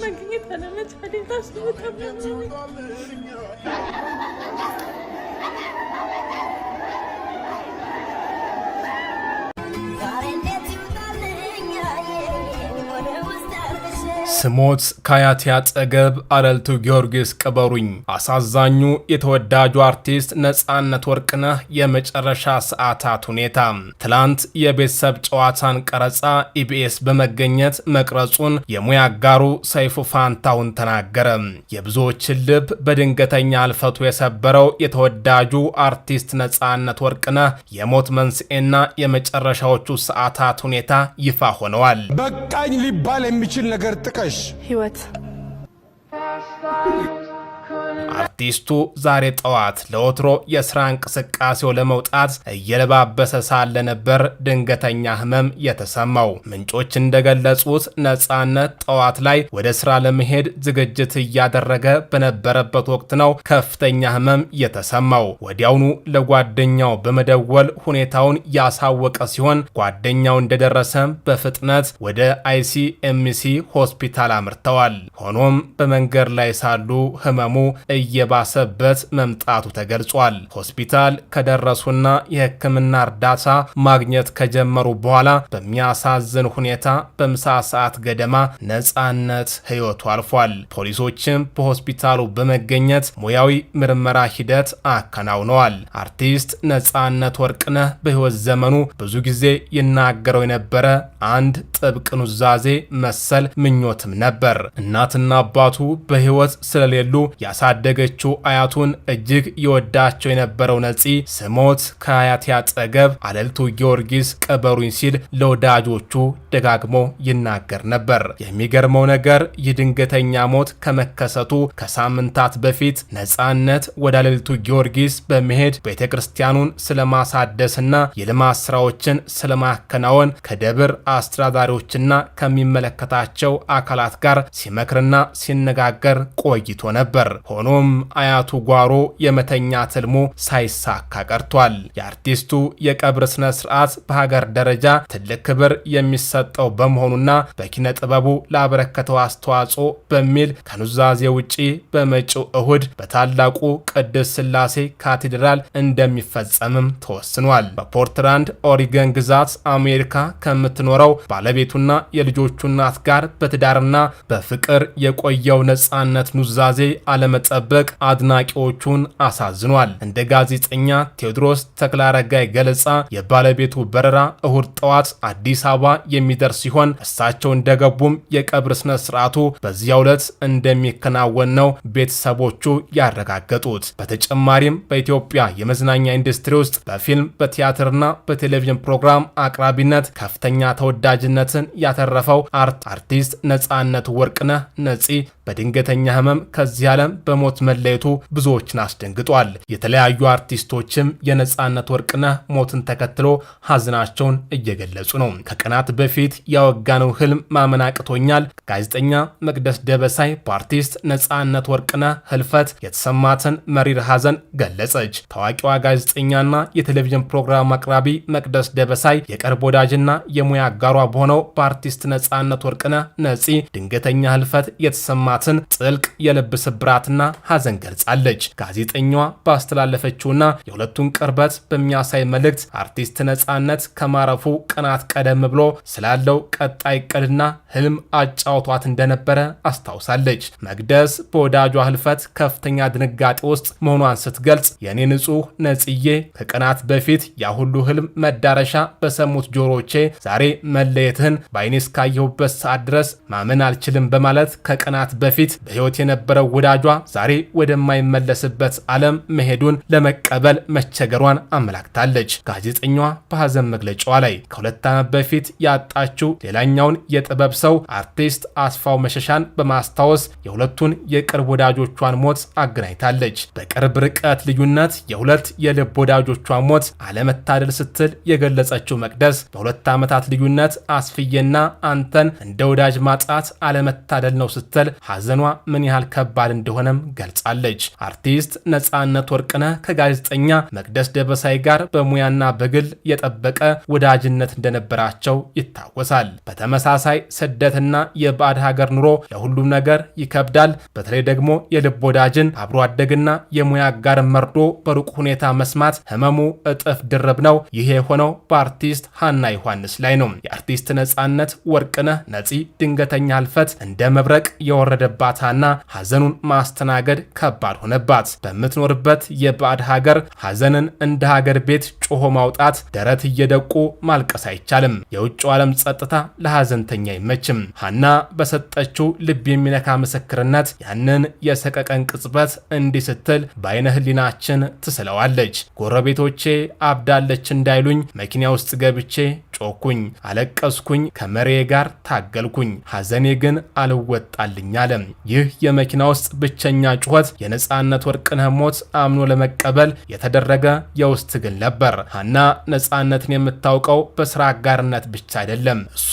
ማግኘት አለመቻሌ ራሱ በጣም ስሞት ከአያቴ አጠገብ አለልቱ ጊዮርጊስ ቅበሩኝ። አሳዛኙ የተወዳጁ አርቲስት ነጻነት ወርቅነህ የመጨረሻ ሰዓታት ሁኔታ። ትላንት የቤተሰብ ጨዋታን ቀረጻ ኢቢኤስ በመገኘት መቅረጹን የሙያ አጋሩ ሰይፉ ፋንታሁን ተናገረ። የብዙዎችን ልብ በድንገተኛ አልፈቱ የሰበረው የተወዳጁ አርቲስት ነጻነት ወርቅነህ የሞት መንስኤና የመጨረሻዎቹ ሰዓታት ሁኔታ ይፋ ሆነዋል። በቃኝ ሊባል የሚችል ነገር ጥቀሽ። ህይወት አርቲስቱ ዛሬ ጠዋት ለወትሮ የስራ እንቅስቃሴው ለመውጣት እየለባበሰ ሳለ ነበር ድንገተኛ ህመም የተሰማው። ምንጮች እንደገለጹት ነጻነት ጠዋት ላይ ወደ ስራ ለመሄድ ዝግጅት እያደረገ በነበረበት ወቅት ነው ከፍተኛ ህመም የተሰማው። ወዲያውኑ ለጓደኛው በመደወል ሁኔታውን ያሳወቀ ሲሆን ጓደኛው እንደደረሰ በፍጥነት ወደ አይሲኤምሲ ሆስፒታል አምርተዋል። ሆኖም በመንገድ ላይ ሳሉ ህመሙ እየባሰበት መምጣቱ ተገልጿል። ሆስፒታል ከደረሱና የህክምና እርዳታ ማግኘት ከጀመሩ በኋላ በሚያሳዝን ሁኔታ በምሳ ሰዓት ገደማ ነጻነት ህይወቱ አልፏል። ፖሊሶችም በሆስፒታሉ በመገኘት ሙያዊ ምርመራ ሂደት አከናውነዋል። አርቲስት ነጻነት ወርቅነህ በህይወት ዘመኑ ብዙ ጊዜ ይናገረው የነበረ አንድ ጥብቅ ኑዛዜ መሰል ምኞትም ነበር። እናትና አባቱ በህይወት ስለሌሉ ያሳደገችው አያቱን እጅግ ይወዳቸው የነበረው ነፂ ስሞት ከአያቴ አጠገብ አለልቱ ጊዮርጊስ ቅበሩኝ ሲል ለወዳጆቹ ደጋግሞ ይናገር ነበር። የሚገርመው ነገር ይህ ድንገተኛ ሞት ከመከሰቱ ከሳምንታት በፊት ነጻነት ወደ አለልቱ ጊዮርጊስ በመሄድ ቤተክርስቲያኑን ስለማሳደስና የልማት ስራዎችን ስለማከናወን ከደብር አስተዳዳሪዎችና ከሚመለከታቸው አካላት ጋር ሲመክርና ሲነጋገር ቆይቶ ነበር። ሆኖም አያቱ ጓሮ የመተኛ ትልሙ ሳይሳካ ቀርቷል። የአርቲስቱ የቀብር ስነ ስርዓት በሀገር ደረጃ ትልቅ ክብር የሚሰጠው በመሆኑና በኪነ ጥበቡ ላበረከተው አስተዋጽኦ በሚል ከኑዛዜ ውጪ በመጪው እሁድ በታላቁ ቅድስት ሥላሴ ካቴድራል እንደሚፈጸምም ተወስኗል። በፖርትላንድ ኦሪገን ግዛት አሜሪካ ከምትኖረው ባለቤቱና የልጆቹ እናት ጋር በትዳርና በፍቅር የቆየው ነጻነት ኑዛዜ አለመጠበቅ አድናቂዎቹን አሳዝኗል። እንደ ጋዜጠኛ ቴዎድሮስ ተክለአረጋይ ገለጻ የባለቤቱ በረራ እሁድ ጠዋት አዲስ አበባ የሚደርስ ሲሆን እሳቸው እንደገቡም የቀብር ስነ ስርዓቱ በዚያው ዕለት እንደሚከናወን ነው ቤተሰቦቹ ያረጋገጡት። በተጨማሪም በኢትዮጵያ የመዝናኛ ኢንዱስትሪ ውስጥ በፊልም በቲያትርና በቴሌቪዥን ፕሮግራም አቅራቢነት ከፍተኛ ተወዳጅነትን ያተረፈው አርቲስት ነጻነት ወርቅነህ ነፂ በድንገተኛ ህመም ከዚህ ዓለም በሞት መለየቱ ብዙዎችን አስደንግጧል። የተለያዩ አርቲስቶችም የነጻነት ወርቅነህ ሞትን ተከትሎ ሀዘናቸውን እየገለጹ ነው። ከቀናት በፊት ያወጋነው ህልም ማመን አቅቶኛል። ጋዜጠኛ መቅደስ ደበሳይ በአርቲስት ነጻነት ወርቅነህ ህልፈት የተሰማትን መሪር ሀዘን ገለጸች። ታዋቂዋ ጋዜጠኛና የቴሌቪዥን ፕሮግራም አቅራቢ መቅደስ ደበሳይ የቅርብ ወዳጅና የሙያ አጋሯ በሆነው በአርቲስት ነጻነት ወርቅነህ ነፂ ድንገተኛ ህልፈት የተሰማትን ጥልቅ የልብ ስብራትና ሀዘን ገልጻለች። ጋዜጠኛዋ ባስተላለፈችውና የሁለቱን ቅርበት በሚያሳይ መልእክት አርቲስት ነጻነት ከማረፉ ቀናት ቀደም ብሎ ስላለው ቀጣይ ዕቅድና ህልም አጫውቷት እንደነበረ አስታውሳለች። መቅደስ በወዳጇ ህልፈት ከፍተኛ ድንጋጤ ውስጥ መሆኗን ስትገልጽ የኔ ንጹህ ነጽዬ ከቀናት በፊት ያሁሉ ህልም መዳረሻ በሰሙት ጆሮቼ ዛሬ መለየትህን በአይኔ እስካየሁበት ሰዓት ድረስ ማመን አልችልም በማለት ከቀናት በፊት በህይወት የነበረው ወዳጇ ዛሬ ወደማይመለስበት ዓለም መሄዱን ለመቀበል መቸገሯን አመላክታለች። ጋዜጠኛዋ በሐዘን መግለጫዋ ላይ ከሁለት ዓመት በፊት ያጣችው ሌላኛውን የጥበብ ሰው አርቲስት አስፋው መሸሻን በማስታወስ የሁለቱን የቅርብ ወዳጆቿን ሞት አገናኝታለች። በቅርብ ርቀት ልዩነት የሁለት የልብ ወዳጆቿን ሞት አለመታደል ስትል የገለጸችው መቅደስ በሁለት ዓመታት ልዩነት አስፍዬና አንተን እንደ ወዳጅ ማጣት አለመታደል ነው ስትል ሐዘኗ ምን ያህል ከባድ እንደሆነም ገልጻለች። አርቲስት ነጻነት ወርቅነህ ከጋዜጠኛ መቅደስ ደበሳይ ጋር በሙያና በግል የጠበቀ ወዳጅነት እንደነበራቸው ይታወሳል። በተመሳሳይ ስደትና የባዕድ ሀገር ኑሮ ለሁሉም ነገር ይከብዳል። በተለይ ደግሞ የልብ ወዳጅን አብሮ አደግና የሙያ አጋር መርዶ በሩቅ ሁኔታ መስማት ህመሙ እጥፍ ድርብ ነው። ይሄ የሆነው በአርቲስት ሀና ዮሐንስ ላይ ነው። የአርቲስት ነጻነት ወርቅነህ ነፂ ድንገተኛ ህልፈት እንደ መብረቅ የወረደባት ሀና ሐዘኑን ማስተናገድ ከባድ ሆነባት። በምትኖርበት የባዕድ ሀገር ሐዘንን እንደ ሀገር ቤት ጮሆ ማውጣት፣ ደረት እየደቁ ማልቀስ አይቻልም። የውጭው ዓለም ጸጥታ ለሐዘንተኛ አይመችም። ሀና በሰጠችው ልብ የሚነካ ምስክርነት ያንን የሰቀቀን ቅጽበት እንዲህ ስትል በአይነ ህሊናችን ትስለዋለች። ጎረቤቶቼ አብዳለች እንዳይሉኝ መኪና ውስጥ ገብቼ ጮኩኝ፣ አለቀስኩኝ፣ ከመሬ ጋር ታገልኩኝ፣ ሐዘኔ ግን አልወጣልኝ አለ። ይህ የመኪና ውስጥ ብቸኛ ጩኸት የነጻነት ወርቅነህ ሞት አምኖ ለመቀበል የተደረገ የውስጥ ትግል ነበር። ሀና ነጻነትን የምታውቀው በስራ አጋርነት ብቻ አይደለም። እሱ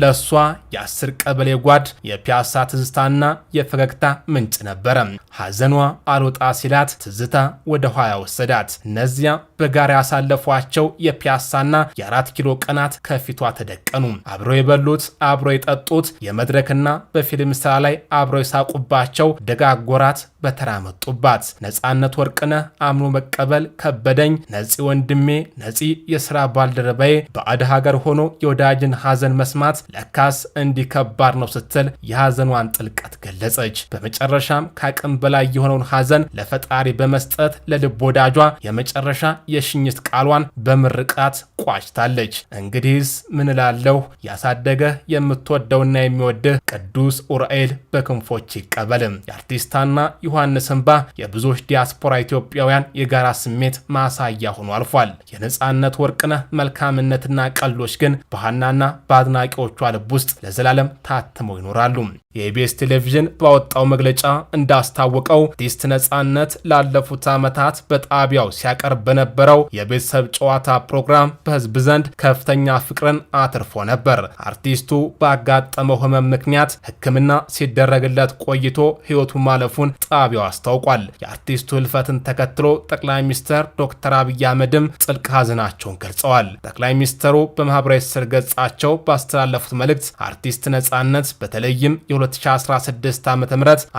ለሷ የ10 ቀበሌ ጓድ፣ የፒያሳ ትዝታና የፈገግታ ምንጭ ነበረ። ሐዘኗ አልወጣ ሲላት ትዝታ ወደ ኋላ ወሰዳት። እነዚያ በጋራ ያሳለፏቸው የፒያሳና የ4 ኪሎ ቀናት ከፊቷ ተደቀኑ። አብሮ የበሉት አብሮ የጠጡት የመድረክና በፊልም ስራ ላይ አብሮ የሳቁባቸው ደጋጎራት በተራ መጡባት። ነጻነት ወርቅነህ አምኖ መቀበል ከበደኝ፣ ነፂ ወንድሜ፣ ነፂ የስራ ባልደረባዬ፣ ባዕድ ሀገር ሆኖ የወዳጅን ሐዘን መስማት ለካስ እንዲህ ከባድ ነው ስትል የሐዘኗን ጥልቀት ገለጸች። በመጨረሻም ከአቅም በላይ የሆነውን ሐዘን ለፈጣሪ በመስጠት ለልብ ወዳጇ የመጨረሻ የሽኝት ቃሏን በምርቃት ቋጭታለች። እንግዲህስ ምን እላለሁ፣ ያሳደገህ የምትወደውና የሚወድህ ቅዱስ ኡራኤል በክንፎች ይቀበልም። የአርቲስት ሀና ዮሐንስ እንባ የብዙዎች ዲያስፖራ ኢትዮጵያውያን የጋራ ስሜት ማሳያ ሆኖ አልፏል። የነጻነት ወርቅነህ መልካምነትና ቀልዶች ግን በሀናና በአድናቂዎቿ ልብ ውስጥ ለዘላለም ታትመው ይኖራሉ። የኢቢኤስ ቴሌቪዥን ባወጣው መግለጫ እንዳስታወቀው አርቲስት ነጻነት ላለፉት ዓመታት በጣቢያው ሲያቀርብ በነበረው የቤተሰብ ጨዋታ ፕሮግራም በህዝብ ዘንድ ከፍተኛ ፍቅርን አትርፎ ነበር። አርቲስቱ ባጋጠመው ህመም ምክንያት ሕክምና ሲደረግለት ቆይቶ ህይወቱ ማለፉን ጣቢያው አስታውቋል። የአርቲስቱ ህልፈትን ተከትሎ ጠቅላይ ሚኒስትር ዶክተር አብይ አህመድም ጥልቅ ሐዘናቸውን ገልጸዋል። ጠቅላይ ሚኒስትሩ በማህበራዊ ትስስር ገጻቸው ባስተላለፉት መልእክት አርቲስት ነጻነት በተለይም የ2016 ዓ.ም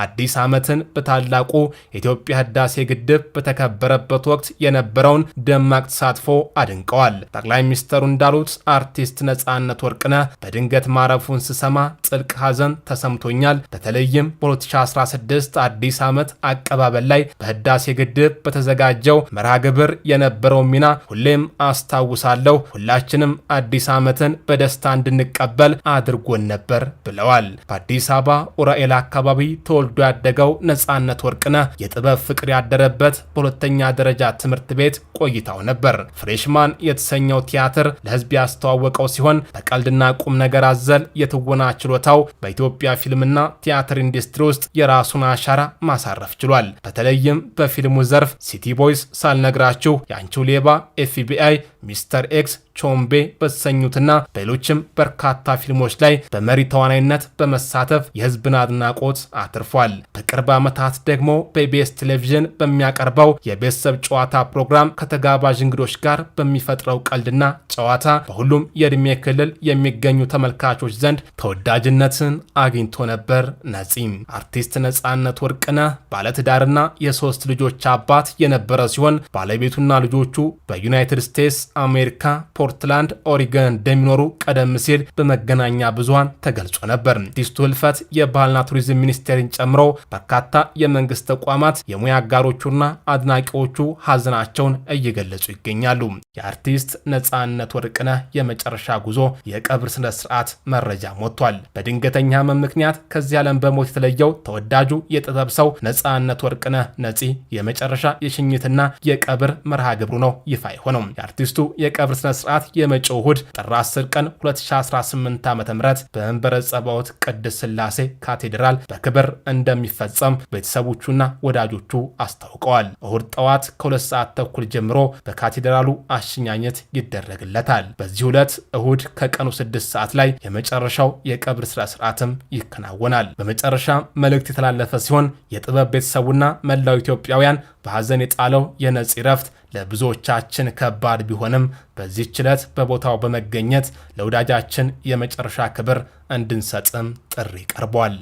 አዲስ ዓመትን በታላቁ የኢትዮጵያ ህዳሴ ግድብ በተከበረበት ወቅት የነበረውን ደማቅ ተሳትፎ አድንቀዋል። ጠቅላይ ሚኒስትሩ እንዳሉት አርቲስት ነጻነት ወርቅነህ በድንገት ማረፉን ስሰማ ጥልቅ ሐዘን ተሰምቶኛል። በተለይም በ2016 አዲስ ዓመት አቀባበል ላይ በህዳሴ ግድብ በተዘጋጀው መርሃ ግብር የነበረው ሚና ሁሌም አስታውሳለሁ። ሁላችንም አዲስ ዓመትን በደስታ እንድንቀበል አድርጎን ነበር ብለዋል። በአዲስ አበባ ኡራኤል አካባቢ ተወልዶ ያደገው ነጻነት ወርቅነህ የጥበብ ፍቅር ያደረበት በሁለተኛ ደረጃ ትምህርት ቤት ቆይታው ነበር። ፍሬሽማን የተሰኘው ቲያትር ለህዝብ ያስተዋወቀው ሲሆን በቀልድና ቁም ነገር አዘል የትወና ችሎታው በኢትዮጵያ ፊልምና ቲያትር ኢንዱስትሪ ውስጥ የራሱን አሻራ ማሳረፍ ችሏል። በተለይም በፊልሙ ዘርፍ ሲቲ ቦይስ፣ ሳልነግራችሁ፣ የአንቺው ሌባ፣ ኤፍቢአይ፣ ሚስተር ኤክስ፣ ቾምቤ በተሰኙትና በሌሎችም በርካታ ፊልሞች ላይ በመሪ ተዋናይነት በመሳተፍ የህዝብን አድናቆት አትርፏል። በቅርብ ዓመታት ደግሞ በኢቢኤስ ቴሌቪዥን በሚያቀርበው የቤተሰብ ጨዋታ ፕሮግራም ከተጋባዥ እንግዶች ጋር በሚፈጥረው ቀልድና ጨዋታ በሁሉም የእድሜ ክልል የሚገኙ ተመልካቾች ዘንድ ተወዳጅነትን አግኝቶ ነበር። ነፂም አርቲስት ነጻነት ወርቅነህ ባለትዳርና የ3 ልጆች አባት የነበረ ሲሆን ባለቤቱና ልጆቹ በዩናይትድ ስቴትስ አሜሪካ ፖርትላንድ ኦሪገን እንደሚኖሩ ቀደም ሲል በመገናኛ ብዙሃን ተገልጾ ነበር። አርቲስቱ ህልፈት የባህልና ቱሪዝም ሚኒስቴርን ጨምሮ በርካታ የመንግስት ተቋማት፣ የሙያ አጋሮቹና አድናቂዎቹ ሐዘናቸውን እየገለጹ ይገኛሉ። የአርቲስት ነጻነት ወርቅነህ የመጨረሻ ጉዞ የቀብር ስነ ስርዓት መረጃ ሞቷል። በድንገተኛ ህመም ምክንያት ከዚህ ዓለም በሞት የተለየው ተወዳጁ የጥበብ ሰው ነጻነት ወርቅነህ ነፂ የመጨረሻ የሽኝትና የቀብር መርሃ ግብሩ ነው ይፋ የሆነው። የአርቲስቱ የቀብር ስነ ስርዓት የመጪው እሁድ ጥር 10 ቀን 2018 ዓ.ም በመንበረ ጸባዖት ቅድስት ሥላሴ ካቴድራል በክብር እንደሚፈጸም ቤተሰቦቹና ወዳጆቹ አስታውቀዋል። እሁድ ጠዋት ከ2 ሰዓት ተኩል ጀምሮ በካቴድራሉ አሸኛኘት ይደረግለታል። በዚህ ዕለት እሁድ ከቀኑ 6 ሰዓት ላይ የመጨረሻው የቀብር ስነ ስርዓትም ይከናወናል። በመጨረሻ መልእክት የተላለፈ ሲሆን የጥበብ ቤተሰቡና መላው ኢትዮጵያውያን በሐዘን የጣለው የነፂ ረፍት ለብዙዎቻችን ከባድ ቢሆንም በዚህች ዕለት በቦታው በመገኘት ለወዳጃችን የመጨረሻ ክብር እንድንሰጥም ጥሪ ቀርቧል።